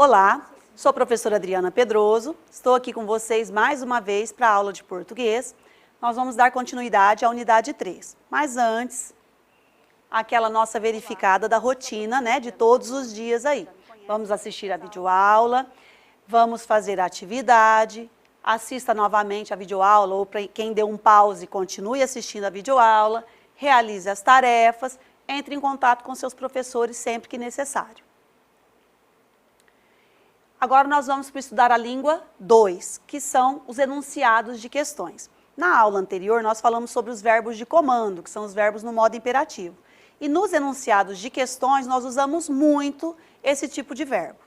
Olá, sou a professora Adriana Pedroso, estou aqui com vocês mais uma vez para a aula de português. Nós vamos dar continuidade à unidade 3, mas antes, aquela nossa verificada da rotina, né, de todos os dias aí. Vamos assistir a videoaula, vamos fazer a atividade, assista novamente a videoaula, ou para quem deu um pause, continue assistindo a videoaula, realize as tarefas, entre em contato com seus professores sempre que necessário. Agora nós vamos para estudar a língua 2, que são os enunciados de questões. Na aula anterior nós falamos sobre os verbos de comando, que são os verbos no modo imperativo. E nos enunciados de questões nós usamos muito esse tipo de verbo.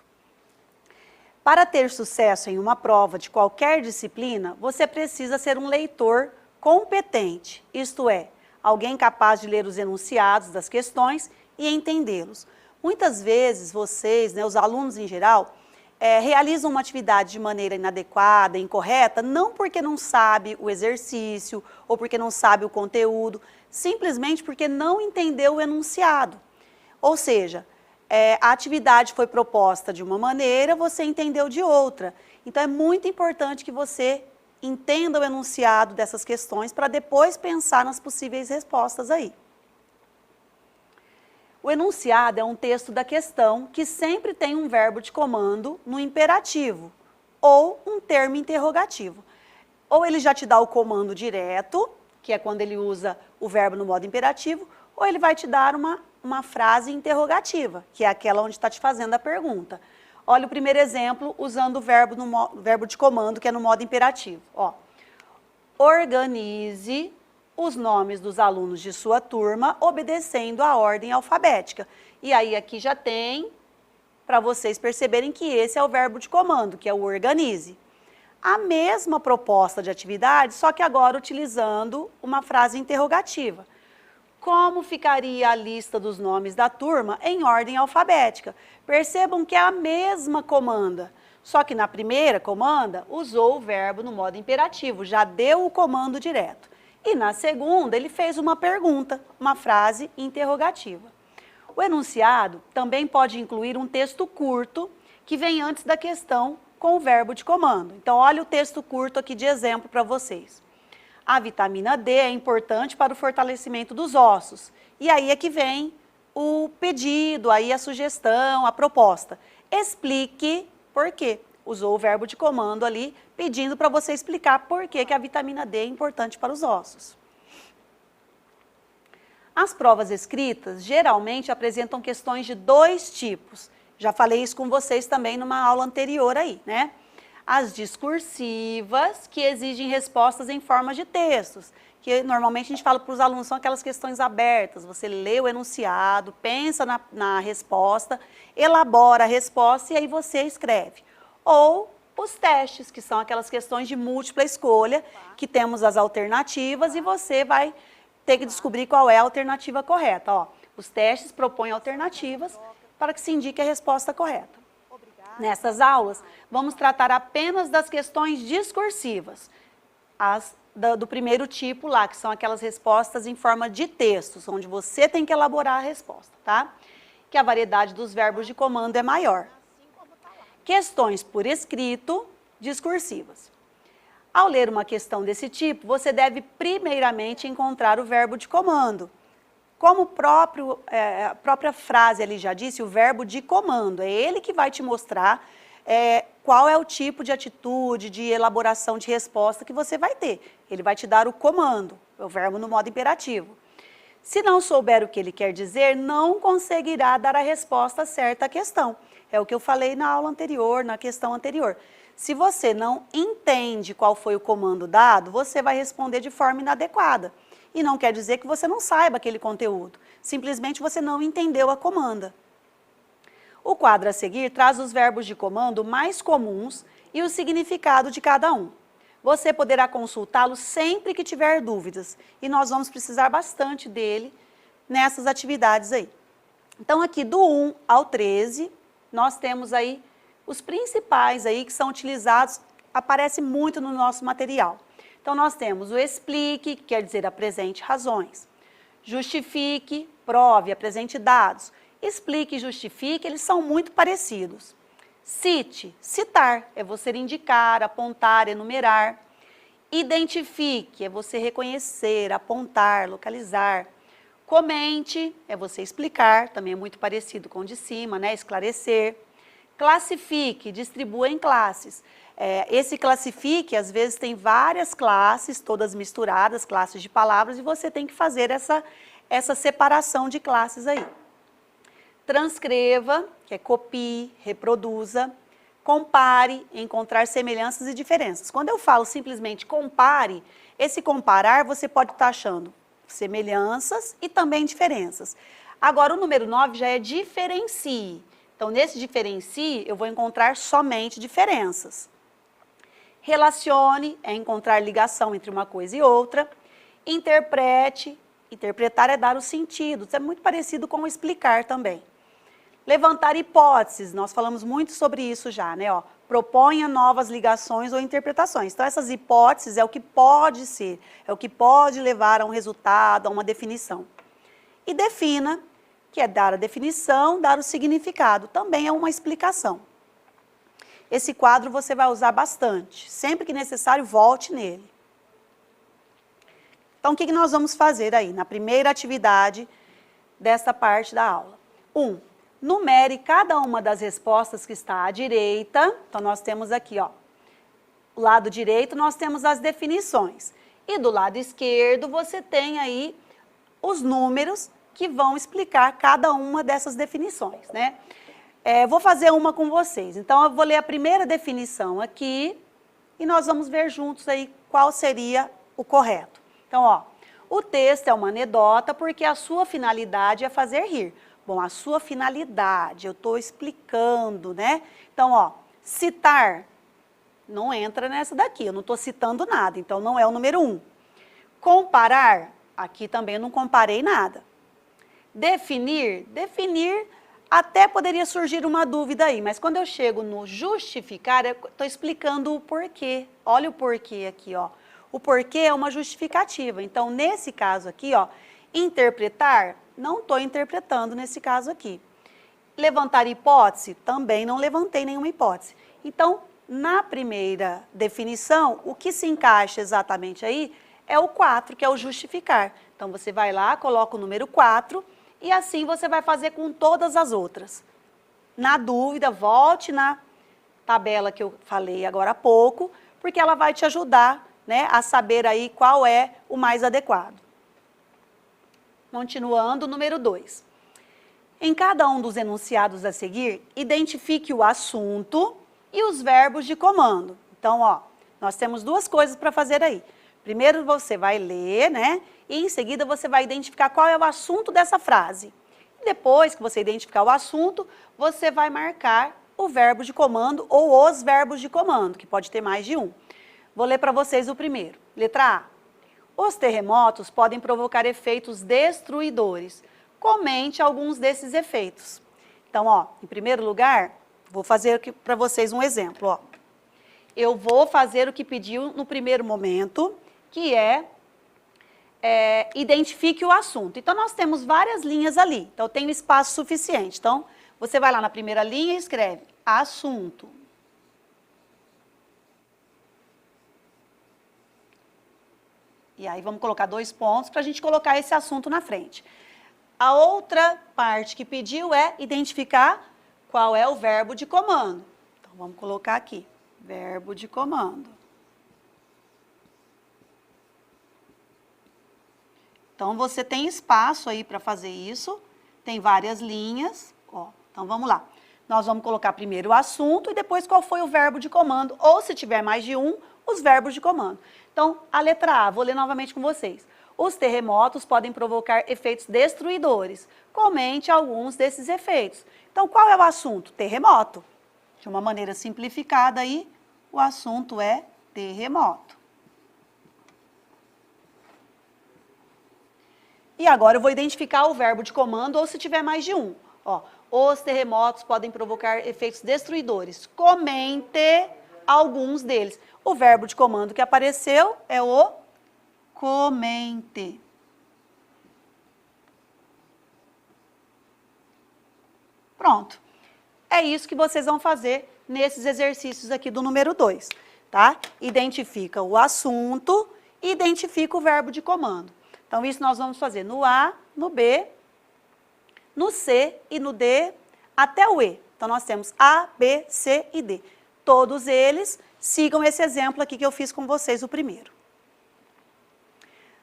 Para ter sucesso em uma prova de qualquer disciplina, você precisa ser um leitor competente, isto é, alguém capaz de ler os enunciados das questões e entendê-los. Muitas vezes vocês, os alunos em geral, realizam uma atividade de maneira inadequada, incorreta, não porque não sabe o exercício ou porque não sabe o conteúdo, simplesmente porque não entendeu o enunciado. Ou seja, a atividade foi proposta de uma maneira, você entendeu de outra. Então é muito importante que você entenda o enunciado dessas questões para depois pensar nas possíveis respostas aí. O enunciado é um texto da questão que sempre tem um verbo de comando no imperativo ou um termo interrogativo. Ou ele já te dá o comando direto, que é quando ele usa o verbo no modo imperativo, ou ele vai te dar uma frase interrogativa, que é aquela onde está te fazendo a pergunta. Olha o primeiro exemplo usando o verbo de comando, que é no modo imperativo. Ó, organize os nomes dos alunos de sua turma obedecendo a ordem alfabética. E aí aqui já tem, para vocês perceberem que esse é o verbo de comando, que é o organize. A mesma proposta de atividade, só que agora utilizando uma frase interrogativa. Como ficaria a lista dos nomes da turma em ordem alfabética? Percebam que é a mesma comanda, só que na primeira comanda usou o verbo no modo imperativo, já deu o comando direto. E na segunda, ele fez uma pergunta, uma frase interrogativa. O enunciado também pode incluir um texto curto que vem antes da questão com o verbo de comando. Então, olha o texto curto aqui de exemplo para vocês. A vitamina D é importante para o fortalecimento dos ossos. E aí é que vem o pedido, aí a sugestão, a proposta. Explique por quê. Usou o verbo de comando ali, pedindo para você explicar por que a vitamina D é importante para os ossos. As provas escritas geralmente apresentam questões de dois tipos. Já falei isso com vocês também numa aula anterior aí, né? As discursivas, que exigem respostas em forma de textos, que normalmente a gente fala para os alunos, são aquelas questões abertas. Você lê o enunciado, pensa na resposta, elabora a resposta e aí você escreve. Ou os testes, que são aquelas questões de múltipla escolha, que temos as alternativas e você vai ter que descobrir qual é a alternativa correta. Ó, os testes propõem alternativas para que se indique a resposta correta. Nessas aulas, vamos tratar apenas das questões discursivas, as do primeiro tipo lá, que são aquelas respostas em forma de textos, onde você tem que elaborar a resposta, tá? Que a variedade dos verbos de comando é maior. Questões por escrito, discursivas. Ao ler uma questão desse tipo, você deve primeiramente encontrar o verbo de comando. Como a própria frase ali já disse, o verbo de comando, é ele que vai te mostrar qual é o tipo de atitude, de elaboração de resposta que você vai ter. Ele vai te dar o comando, o verbo no modo imperativo. Se não souber o que ele quer dizer, não conseguirá dar a resposta certa à questão. É o que eu falei na aula anterior, na questão anterior. Se você não entende qual foi o comando dado, você vai responder de forma inadequada. E não quer dizer que você não saiba aquele conteúdo. Simplesmente você não entendeu a comanda. O quadro a seguir traz os verbos de comando mais comuns e o significado de cada um. Você poderá consultá-lo sempre que tiver dúvidas. E nós vamos precisar bastante dele nessas atividades aí. Então, aqui do 1 ao 13, nós temos aí os principais aí que são utilizados, aparece muito no nosso material. Então, nós temos o explique, que quer dizer apresente razões. Justifique, prove, apresente dados. Explique e justifique, eles são muito parecidos. Cite, citar, é você indicar, apontar, enumerar. Identifique, é você reconhecer, apontar, localizar. Comente, é você explicar, também é muito parecido com o de cima, né? Esclarecer. Classifique, distribua em classes. Esse classifique, às vezes, tem várias classes, todas misturadas, classes de palavras, e você tem que fazer essa separação de classes aí. Transcreva, que é copie, reproduza. Compare, encontrar semelhanças e diferenças. Quando eu falo simplesmente compare, esse comparar você pode estar achando semelhanças e também diferenças. Agora, o número 9 já é diferencie. Então, nesse diferencie, eu vou encontrar somente diferenças. Relacione, é encontrar ligação entre uma coisa e outra. Interprete, interpretar é dar o sentido. Isso é muito parecido com explicar também. Levantar hipóteses, nós falamos muito sobre isso já, né? Ó, proponha novas ligações ou interpretações. Então, essas hipóteses é o que pode ser, é o que pode levar a um resultado, a uma definição. E defina, que é dar a definição, dar o significado, também é uma explicação. Esse quadro você vai usar bastante, sempre que necessário, volte nele. Então, o que nós vamos fazer aí, na primeira atividade desta parte da aula? 1. Numere cada uma das respostas que está à direita. Então, nós temos aqui, ó, o lado direito, nós temos as definições. E do lado esquerdo, você tem aí os números que vão explicar cada uma dessas definições, né? Vou fazer uma com vocês. Então, eu vou ler a primeira definição aqui e nós vamos ver juntos aí qual seria o correto. Então, ó, o texto é uma anedota porque a sua finalidade é fazer rir. Bom, a sua finalidade, eu estou explicando, né? Então, ó, citar não entra nessa daqui, eu não estou citando nada, então não é o número 1. Comparar, aqui também eu não comparei nada. Definir, até poderia surgir uma dúvida aí, mas quando eu chego no justificar, eu estou explicando o porquê. Olha o porquê aqui, ó. O porquê é uma justificativa. Então, nesse caso aqui, ó, interpretar, não estou interpretando nesse caso aqui. Levantar hipótese, também não levantei nenhuma hipótese. Então, na primeira definição, o que se encaixa exatamente aí é o 4, que é o justificar. Então, você vai lá, coloca o número 4 e assim você vai fazer com todas as outras. Na dúvida, volte na tabela que eu falei agora há pouco, porque ela vai te ajudar, né, a saber aí qual é o mais adequado. Continuando, número 2. Em cada um dos enunciados a seguir, identifique o assunto e os verbos de comando. Então, ó, nós temos duas coisas para fazer aí. Primeiro você vai ler, né? E em seguida você vai identificar qual é o assunto dessa frase. E depois que você identificar o assunto, você vai marcar o verbo de comando ou os verbos de comando, que pode ter mais de um. Vou ler para vocês o primeiro. Letra A. Os terremotos podem provocar efeitos destruidores. Comente alguns desses efeitos. Então, ó, em primeiro lugar, vou fazer aqui para vocês um exemplo, ó. Eu vou fazer o que pediu no primeiro momento, que é identifique o assunto. Então, nós temos várias linhas ali, então eu tenho espaço suficiente. Então, você vai lá na primeira linha e escreve assunto. E aí, vamos colocar 2 pontos para a gente colocar esse assunto na frente. A outra parte que pediu é identificar qual é o verbo de comando. Então, vamos colocar aqui, verbo de comando. Então, você tem espaço aí para fazer isso, tem várias linhas, ó. Então, vamos lá. Nós vamos colocar primeiro o assunto e depois qual foi o verbo de comando, ou se tiver mais de um, os verbos de comando. Então, a letra A, vou ler novamente com vocês. Os terremotos podem provocar efeitos destruidores. Comente alguns desses efeitos. Então, qual é o assunto? Terremoto. De uma maneira simplificada aí, o assunto é terremoto. E agora eu vou identificar o verbo de comando ou se tiver mais de um. Ó, os terremotos podem provocar efeitos destruidores. Comente alguns deles. O verbo de comando que apareceu é o comente. Pronto. É isso que vocês vão fazer nesses exercícios aqui do número 2, tá? Identifica o assunto e identifica o verbo de comando. Então, isso nós vamos fazer no A, no B, no C e no D, até o E. Então, nós temos A, B, C e D. Todos eles sigam esse exemplo aqui que eu fiz com vocês, o primeiro.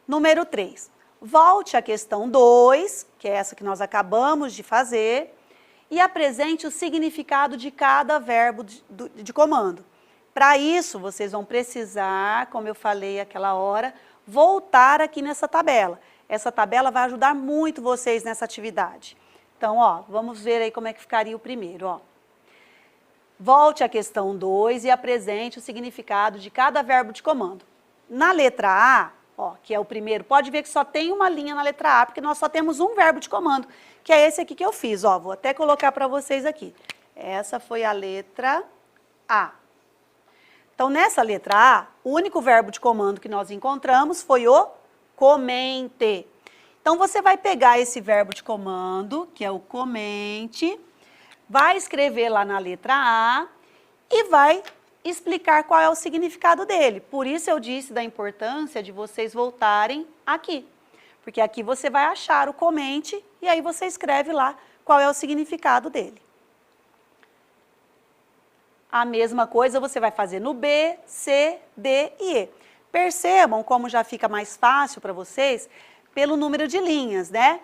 Número 3. Volte à questão 2, que é essa que nós acabamos de fazer, e apresente o significado de cada verbo de comando. Para isso, vocês vão precisar, como eu falei aquela hora, voltar aqui nessa tabela. Essa tabela vai ajudar muito vocês nessa atividade. Então, ó, vamos ver aí como é que ficaria o primeiro, ó. Volte à questão 2 e apresente o significado de cada verbo de comando. Na letra A, ó, que é o primeiro, pode ver que só tem uma linha na letra A, porque nós só temos um verbo de comando, que é esse aqui que eu fiz, ó. Vou até colocar para vocês aqui. Essa foi a letra A. Então, nessa letra A, o único verbo de comando que nós encontramos foi o comente. Então, você vai pegar esse verbo de comando, que é o comente, vai escrever lá na letra A e vai explicar qual é o significado dele. Por isso eu disse da importância de vocês voltarem aqui. Porque aqui você vai achar o comente e aí você escreve lá qual é o significado dele. A mesma coisa você vai fazer no B, C, D e E. Percebam como já fica mais fácil para vocês pelo número de linhas, né?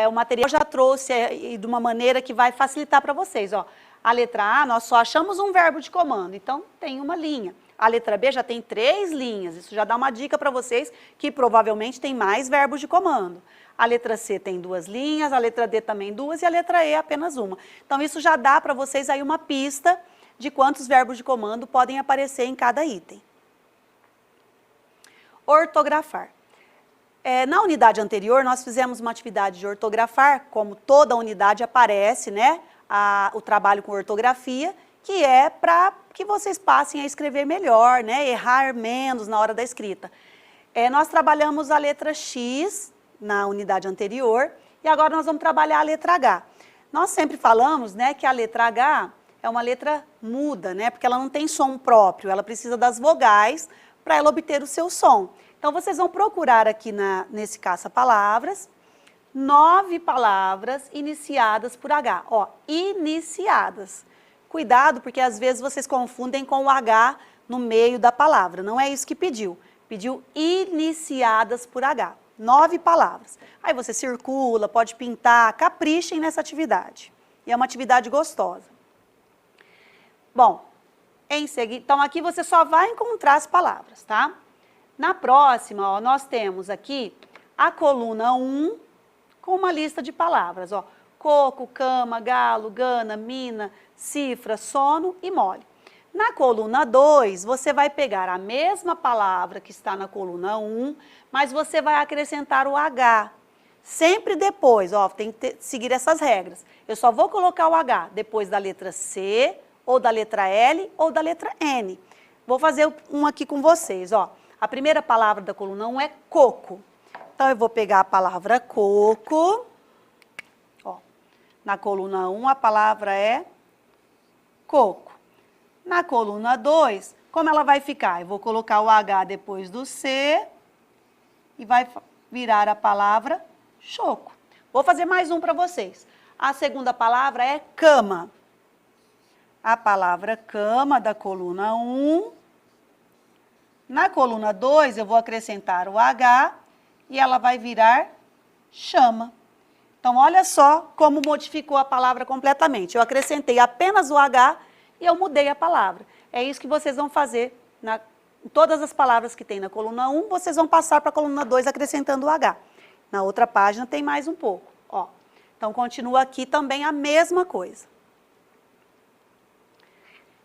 O material já trouxe de uma maneira que vai facilitar para vocês, ó. A letra A, nós só achamos um verbo de comando, então tem uma linha. A letra B já tem 3 linhas, isso já dá uma dica para vocês que provavelmente tem mais verbos de comando. A letra C tem 2 linhas, a letra D também 2 e a letra E apenas uma. Então isso já dá para vocês aí uma pista de quantos verbos de comando podem aparecer em cada item. Ortografar. Na unidade anterior, nós fizemos uma atividade de ortografar, como toda unidade aparece, né, o trabalho com ortografia, que é para que vocês passem a escrever melhor, né, errar menos na hora da escrita. Nós trabalhamos a letra X na unidade anterior e agora nós vamos trabalhar a letra H. Nós sempre falamos, né, que a letra H é uma letra muda, né, porque ela não tem som próprio, ela precisa das vogais para ela obter o seu som. Então, vocês vão procurar aqui nesse caça-palavras 9 palavras iniciadas por H. Ó, iniciadas. Cuidado, porque às vezes vocês confundem com o H no meio da palavra. Não é isso que pediu. Pediu iniciadas por H. 9 palavras. Aí você circula, pode pintar, caprichem nessa atividade. E é uma atividade gostosa. Bom, em seguida, então aqui você só vai encontrar as palavras, tá? Na próxima, ó, nós temos aqui a coluna 1 com uma lista de palavras, ó. Coco, cama, galo, gana, mina, cifra, sono e mole. Na coluna 2, você vai pegar a mesma palavra que está na coluna 1, mas você vai acrescentar o H. Sempre depois, ó, tem que seguir essas regras. Eu só vou colocar o H depois da letra C, ou da letra L, ou da letra N. Vou fazer um aqui com vocês, ó. A primeira palavra da coluna 1 é coco. Então, eu vou pegar a palavra coco. Ó, na coluna 1, a palavra é coco. Na coluna 2, como ela vai ficar? Eu vou colocar o H depois do C e vai virar a palavra choco. Vou fazer mais um para vocês. A segunda palavra é cama. A palavra cama da coluna 1. Na coluna 2, eu vou acrescentar o H e ela vai virar chama. Então, olha só como modificou a palavra completamente. Eu acrescentei apenas o H e eu mudei a palavra. É isso que vocês vão fazer em todas as palavras que tem na coluna 1, vocês vão passar para a coluna 2 acrescentando o H. Na outra página tem mais um pouco, ó. Então, continua aqui também a mesma coisa.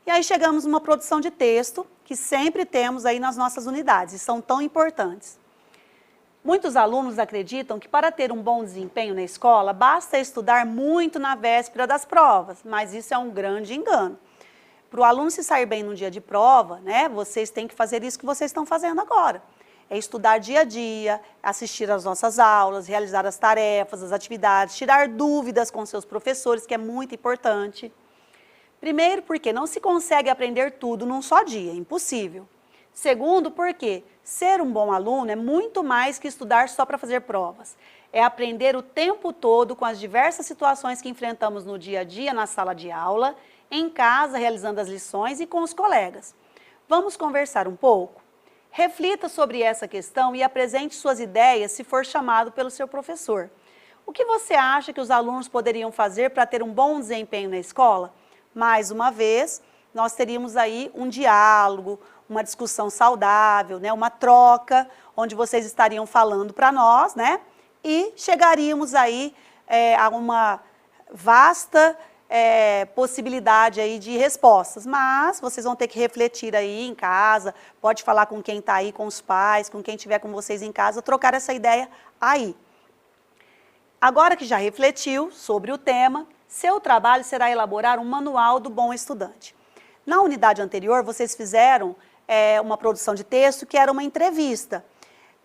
E aí chegamos numa produção de texto, que sempre temos aí nas nossas unidades, e são tão importantes. Muitos alunos acreditam que para ter um bom desempenho na escola, basta estudar muito na véspera das provas, mas isso é um grande engano. Para o aluno se sair bem no dia de prova, né, vocês têm que fazer isso que vocês estão fazendo agora. É estudar dia a dia, assistir às nossas aulas, realizar as tarefas, as atividades, tirar dúvidas com seus professores, que é muito importante. Primeiro, porque não se consegue aprender tudo num só dia, impossível. Segundo, porque ser um bom aluno é muito mais que estudar só para fazer provas. É aprender o tempo todo com as diversas situações que enfrentamos no dia a dia na sala de aula, em casa, realizando as lições e com os colegas. Vamos conversar um pouco? Reflita sobre essa questão e apresente suas ideias se for chamado pelo seu professor. O que você acha que os alunos poderiam fazer para ter um bom desempenho na escola? Mais uma vez, nós teríamos aí um diálogo, uma discussão saudável, né, uma troca, onde vocês estariam falando para nós, né, e chegaríamos aí a uma vasta possibilidade aí de respostas, mas vocês vão ter que refletir aí em casa, pode falar com quem está aí, com os pais, com quem estiver com vocês em casa, trocar essa ideia aí. Agora que já refletiu sobre o tema, seu trabalho será elaborar um manual do bom estudante. Na unidade anterior, vocês fizeram uma produção de texto que era uma entrevista.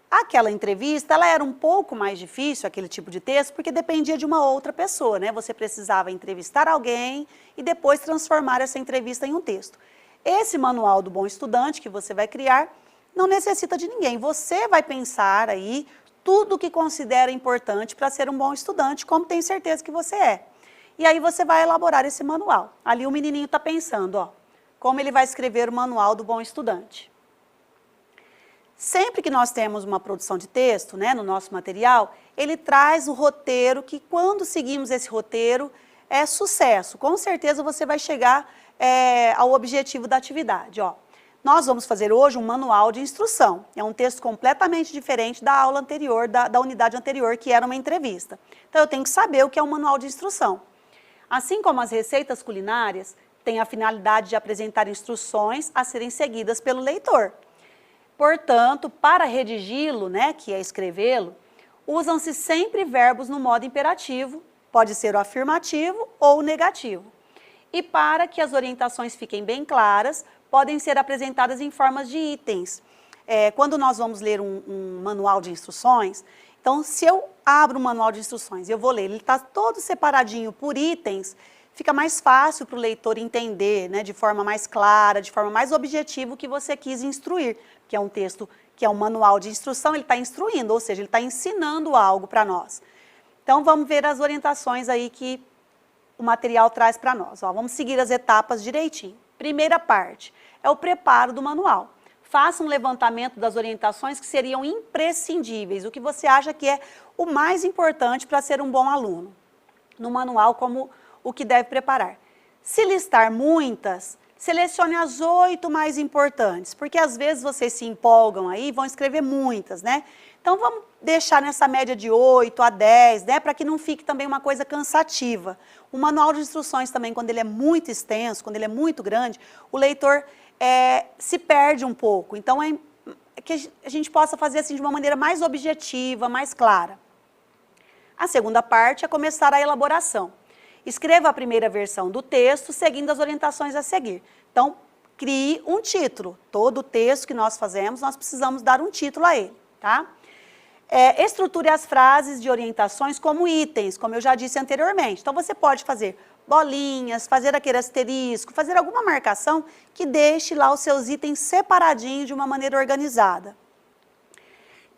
Aquela entrevista, ela era um pouco mais difícil, aquele tipo de texto, porque dependia de uma outra pessoa, né? Você precisava entrevistar alguém e depois transformar essa entrevista em um texto. Esse manual do bom estudante que você vai criar não necessita de ninguém. Você vai pensar aí tudo o que considera importante para ser um bom estudante, como tenho certeza que você é. E aí você vai elaborar esse manual. Ali o menininho está pensando, ó, como ele vai escrever o manual do bom estudante. Sempre que nós temos uma produção de texto, né, no nosso material, ele traz o roteiro que, quando seguimos esse roteiro, é sucesso. Com certeza você vai chegar ao objetivo da atividade. Ó. Nós vamos fazer hoje um manual de instrução. É um texto completamente diferente da aula anterior, da unidade anterior, que era uma entrevista. Então, eu tenho que saber o que é um manual de instrução. Assim como as receitas culinárias têm a finalidade de apresentar instruções a serem seguidas pelo leitor. Portanto, para redigi-lo, né, que é escrevê-lo, usam-se sempre verbos no modo imperativo, pode ser o afirmativo ou o negativo. E para que as orientações fiquem bem claras, podem ser apresentadas em formas de itens. Quando nós vamos ler um manual de instruções, então se eu abro um manual de instruções e eu vou ler, ele está todo separadinho por itens, fica mais fácil para o leitor entender, né, de forma mais clara, de forma mais objetiva o que você quis instruir, que é um texto, que é um manual de instrução, ele está instruindo, ou seja, ele está ensinando algo para nós. Então, vamos ver as orientações aí que o material traz para nós. Ó, vamos seguir as etapas direitinho. Primeira parte é o preparo do manual. Faça um levantamento das orientações que seriam imprescindíveis, o que você acha que é o mais importante para ser um bom aluno. No manual, como o que deve preparar. Se listar muitas, selecione as 8 mais importantes, porque às vezes vocês se empolgam aí e vão escrever muitas, né? Então vamos deixar nessa média de 8 a 10, né? Para que não fique também uma coisa cansativa. O manual de instruções também, quando ele é muito extenso, quando ele é muito grande, o leitor se perde um pouco. Então é que a gente possa fazer assim de uma maneira mais objetiva, mais clara. A segunda parte é começar a elaboração. Escreva a primeira versão do texto, seguindo as orientações a seguir. Então, crie um título. Todo o texto que nós fazemos, nós precisamos dar um título a ele, tá? Estruture as frases de orientações como itens, como eu já disse anteriormente. Então, você pode fazer bolinhas, fazer aquele asterisco, fazer alguma marcação que deixe lá os seus itens separadinhos de uma maneira organizada.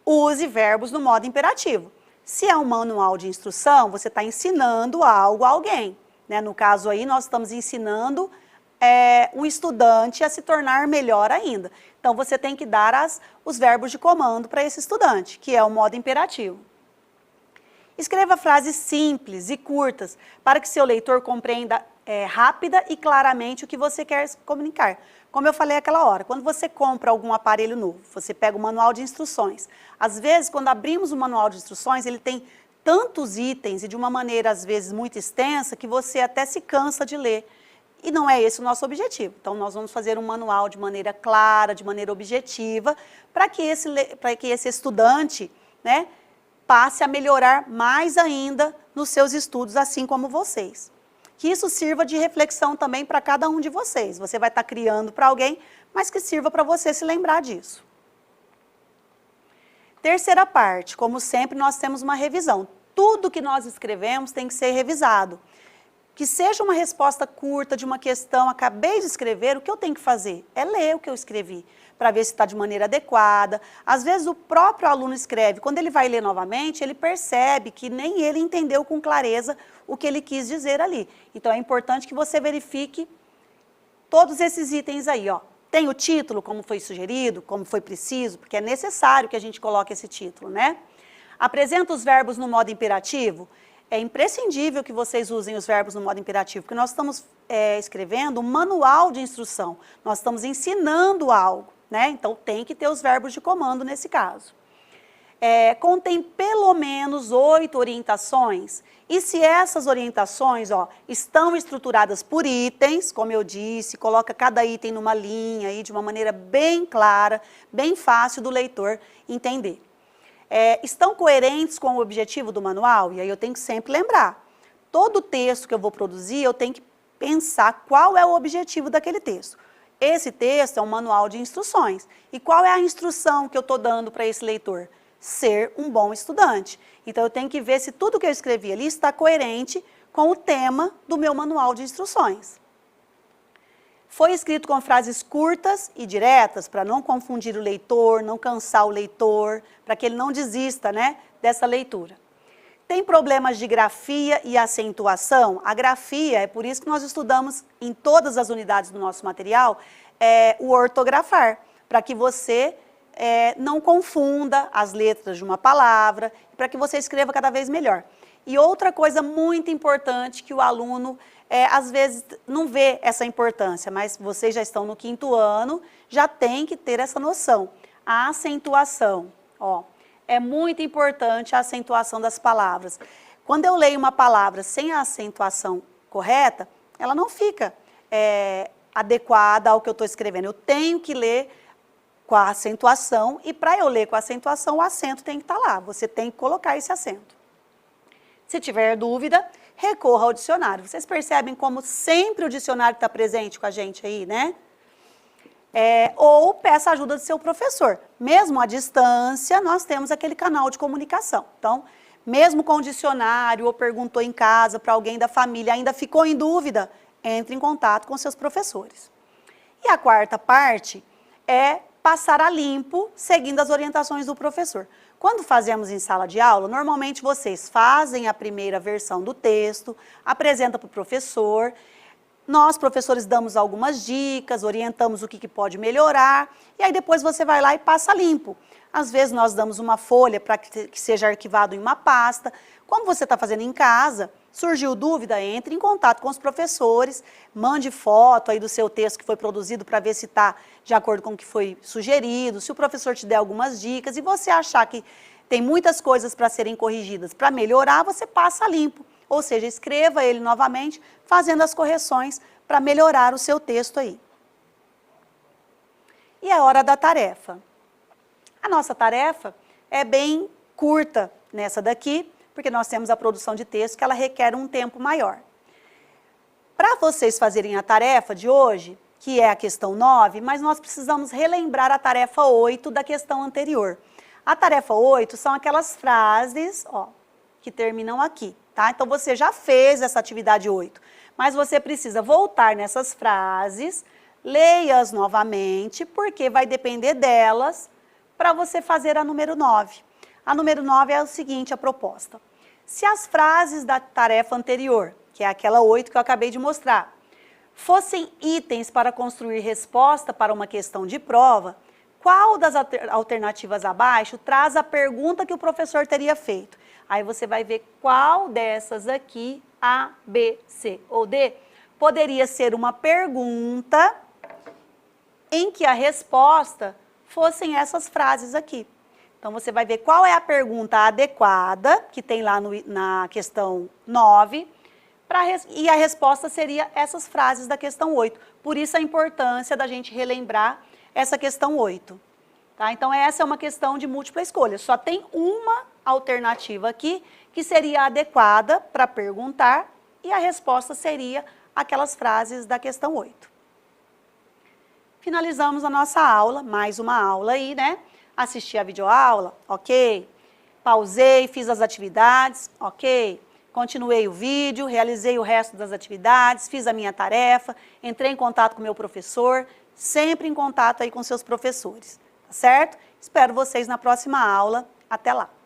Use verbos no modo imperativo. Se é um manual de instrução, você está ensinando algo a alguém. Né? No caso aí, nós estamos ensinando um estudante a se tornar melhor ainda. Então, você tem que dar os verbos de comando para esse estudante, que é o modo imperativo. Escreva frases simples e curtas, para que seu leitor compreenda rápida e claramente o que você quer comunicar. Como eu falei aquela hora, quando você compra algum aparelho novo, você pega o manual de instruções. Às vezes, quando abrimos o manual de instruções, ele tem tantos itens e de uma maneira, às vezes, muito extensa, que você até se cansa de ler. E não é esse o nosso objetivo. Então, nós vamos fazer um manual de maneira clara, de maneira objetiva, para que esse estudante, né, passe a melhorar mais ainda nos seus estudos, assim como vocês. Que isso sirva de reflexão também para cada um de vocês. Você vai estar criando para alguém, mas que sirva para você se lembrar disso. Terceira parte, como sempre, nós temos uma revisão. Tudo que nós escrevemos tem que ser revisado. Que seja uma resposta curta de uma questão, acabei de escrever, o que eu tenho que fazer? É ler o que eu escrevi, para ver se está de maneira adequada. Às vezes o próprio aluno escreve, quando ele vai ler novamente, ele percebe que nem ele entendeu com clareza o que ele quis dizer ali. Então é importante que você verifique todos esses itens aí, ó. Tem o título, como foi sugerido, como foi preciso, porque é necessário que a gente coloque esse título, né? Apresenta os verbos no modo imperativo. É imprescindível que vocês usem os verbos no modo imperativo, porque nós estamos escrevendo um manual de instrução, nós estamos ensinando algo, né? Então tem que ter os verbos de comando nesse caso. Contém pelo menos 8 orientações, e se essas orientações, ó, estão estruturadas por itens, como eu disse, coloca cada item numa linha aí, de uma maneira bem clara, bem fácil do leitor entender. Estão coerentes com o objetivo do manual? E aí eu tenho que sempre lembrar, todo texto que eu vou produzir, eu tenho que pensar qual é o objetivo daquele texto. Esse texto é um manual de instruções. E qual é a instrução que eu estou dando para esse leitor? Ser um bom estudante. Então eu tenho que ver se tudo que eu escrevi ali está coerente com o tema do meu manual de instruções. Foi escrito com frases curtas e diretas, para não confundir o leitor, não cansar o leitor, para que ele não desista, né, dessa leitura. Tem problemas de grafia e acentuação? A grafia, é por isso que nós estudamos em todas as unidades do nosso material, o ortografar, para que você não confunda as letras de uma palavra, para que você escreva cada vez melhor. E outra coisa muito importante que o aluno, às vezes, não vê essa importância, mas vocês já estão no 5º ano, já tem que ter essa noção. A acentuação, ó, é muito importante a acentuação das palavras. Quando eu leio uma palavra sem a acentuação correta, ela não fica adequada ao que eu estou escrevendo. Eu tenho que ler com a acentuação, e para eu ler com a acentuação, o acento tem que estar lá, você tem que colocar esse acento. Se tiver dúvida, recorra ao dicionário. Vocês percebem como sempre o dicionário está presente com a gente aí, né? Ou peça a ajuda do seu professor. Mesmo à distância, nós temos aquele canal de comunicação. Então, mesmo com o dicionário, ou perguntou em casa para alguém da família, ainda ficou em dúvida, entre em contato com seus professores. E a 4ª parte é passar a limpo, seguindo as orientações do professor. Quando fazemos em sala de aula, normalmente vocês fazem a primeira versão do texto, apresentam para o professor, nós, professores, damos algumas dicas, orientamos o que pode melhorar, e aí depois você vai lá e passa limpo. Às vezes nós damos uma folha para que seja arquivado em uma pasta. Como você está fazendo em casa, surgiu dúvida, entre em contato com os professores, mande foto aí do seu texto que foi produzido para ver se está de acordo com o que foi sugerido, se o professor te der algumas dicas e você achar que tem muitas coisas para serem corrigidas, para melhorar, você passa limpo. Ou seja, escreva ele novamente, fazendo as correções para melhorar o seu texto aí. E a hora da tarefa. A nossa tarefa é bem curta nessa daqui, porque nós temos a produção de texto que ela requer um tempo maior. Para vocês fazerem a tarefa de hoje, que é a questão 9, mas nós precisamos relembrar a tarefa 8 da questão anterior. A tarefa 8 são aquelas frases, ó, que terminam aqui, tá? Então você já fez essa atividade 8, mas você precisa voltar nessas frases, leia-as novamente, porque vai depender delas para você fazer a número 9. A número 9 é o seguinte, a proposta. Se as frases da tarefa anterior, que é aquela 8 que eu acabei de mostrar, fossem itens para construir resposta para uma questão de prova, qual das alternativas abaixo traz a pergunta que o professor teria feito? Aí você vai ver qual dessas aqui, A, B, C ou D, poderia ser uma pergunta em que a resposta fossem essas frases aqui. Então, você vai ver qual é a pergunta adequada, que tem lá na questão 9, e a resposta seria essas frases da questão 8. Por isso a importância da gente relembrar essa questão 8. Tá? Então, essa é uma questão de múltipla escolha. Só tem uma alternativa aqui, que seria adequada para perguntar, e a resposta seria aquelas frases da questão 8. Finalizamos a nossa aula, mais uma aula aí, né? Assisti a videoaula, ok. Pausei, fiz as atividades, ok. continuei o vídeo, realizei o resto das atividades, fiz a minha tarefa, entrei em contato com o meu professor, sempre em contato aí com seus professores, tá certo? Espero vocês na próxima aula. Até lá!